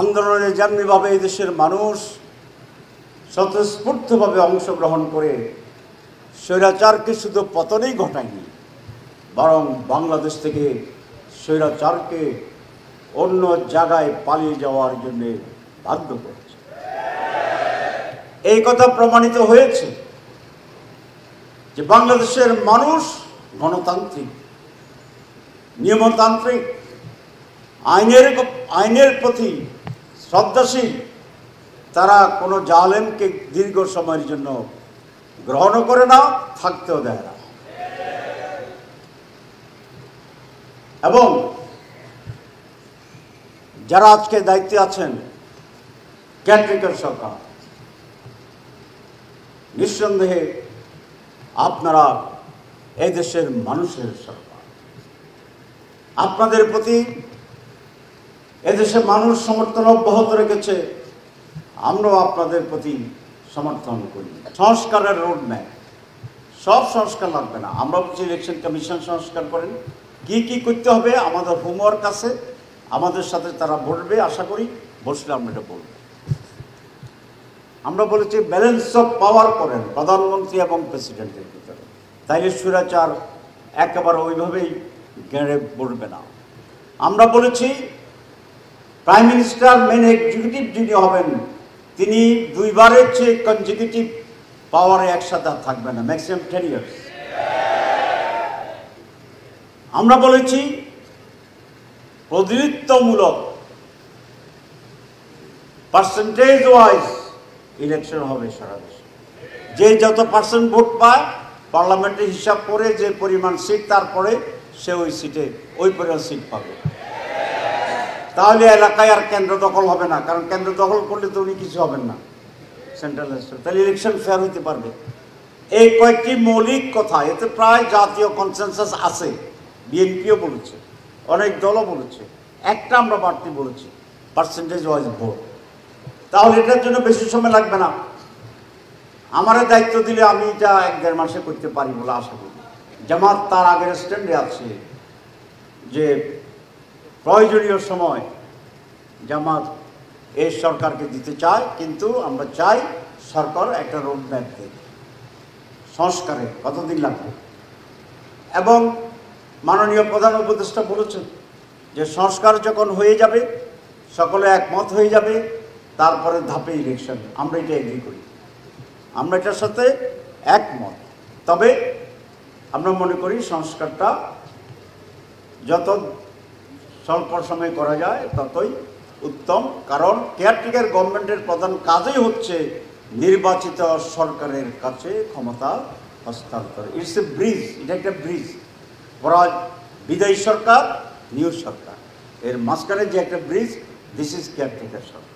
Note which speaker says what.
Speaker 1: আন্দোলনে যেমনিভাবে এই দেশের মানুষ স্বতঃস্ফূর্তভাবে অংশগ্রহণ করে স্বৈরাচারকে শুধু পতনেই ঘটায়নি, বরং বাংলাদেশ থেকে স্বৈরাচারকে অন্য জায়গায় পালিয়ে যাওয়ার জন্য বাধ্য করেছে। এই কথা প্রমাণিত হয়েছে যে বাংলাদেশের মানুষ গণতান্ত্রিক, নিয়মতান্ত্রিক, আইনের প্রতি শ্রদ্ধাশীল। তারা কোনো জালেমকে দীর্ঘ সময়ের জন্য গ্রহণও করে না, থাকতেও দেয় না। এবং যারা আজকে দায়িত্বে আছেন, কেয়ারটেকার সরকার, নিঃসন্দেহে আপনারা এই দেশের মানুষের সরকার। আপনাদের প্রতি এদেশের মানুষ সমর্থন অব্যাহত রেখেছে, আমরাও আপনাদের প্রতি সমর্থন করি। সংস্কারের রোড ম্যাপ, সব সংস্কার লাগবে না। আমরা বলছি ইলেকশন কমিশন সংস্কার করেন, কি কি করতে হবে আমাদের হোমওয়ার্ক আছে, আমাদের সাথে তারা বলবে, আশা করি বসলে আমরা এটা বলব। আমরা বলেছি ব্যালেন্স অফ পাওয়ার করেন প্রধানমন্ত্রী এবং প্রেসিডেন্টের ভিতরে, তাইলে স্বৈরাচার একেবারে ওইভাবেই গেড়ে পড়বে না। আমরা বলেছি প্রাইম মিনিস্টার মেন এক্সিকিউটিভ যিনি হবেন তিনি দুইবারের চেয়ে কনজিকিউটিভ পাওয়ারে একসাথে থাকবে না, ম্যাক্সিমাম 10 years। আমরা বলেছি প্রতিনিধিত্বমূলক পার্সেন্টেজ ওয়াইজ ইলেকশন হবে সারা দেশে। যে যত পার্সেন্ট ভোট পায় পার্লামেন্টে হিসাব করে যে পরিমাণ সিট, তারপরে সে ওই সিটে ওই পরিমাণ সিট পাবে। তাহলে এলাকায় আর কেন্দ্র দখল হবে না, কারণ কেন্দ্র দখল করলে তো উনি কিছু হবেন না সেন্ট্রাল লেভেলে, তাহলে ইলেকশন ফেয়ার হতে পারবে। এই কয়েকটি মৌলিক কথা, এতে প্রায় জাতীয় কনসেনসাস আছে। বিএনপিও বলেছে, অনেক দলও বলেছে, একটা আমরা বাড়তি বলেছি পার্সেন্টেজ ওয়াইজ ভোট। তাহলে এটার জন্য বেশি সময় লাগবে না। আমার দায়িত্ব দিলে আমি এটা 1-1.5 মাসে করতে পারি বলে আশা করি। জামাত তার আগের স্ট্যান্ডে আছে যে প্রয়োজনীয় সময় জামাত এই সরকারকে দিতে চায়, কিন্তু আমরা চাই সরকার একটা রোড ম্যাপ দেয় সংস্কারে কতদিন লাগবে। এবং মাননীয় প্রধান উপদেষ্টা বলেছেন যে সংস্কার যখন হয়ে যাবে, সকলে একমত হয়ে যাবে, তারপরে ধাপে ইলেকশন। আমরা এটা এগ্রি করি, আমরা এটার সাথে একমত। তবে আমরা মনে করি সংস্কারটা যত স্বল্প সময়ে করা যায় ততই উত্তম, কারণ কেয়ারটেকার গভর্নমেন্টের প্রধান কাজই হচ্ছে নির্বাচিত সরকারের কাছে ক্ষমতা হস্তান্তর। ইটস এ ব্রিজ, এটা একটা ব্রিজ। বিদায়ী সরকার, নিউ সরকার, এর মাঝখানে যে একটা bridge, this is caretaker Sarkar.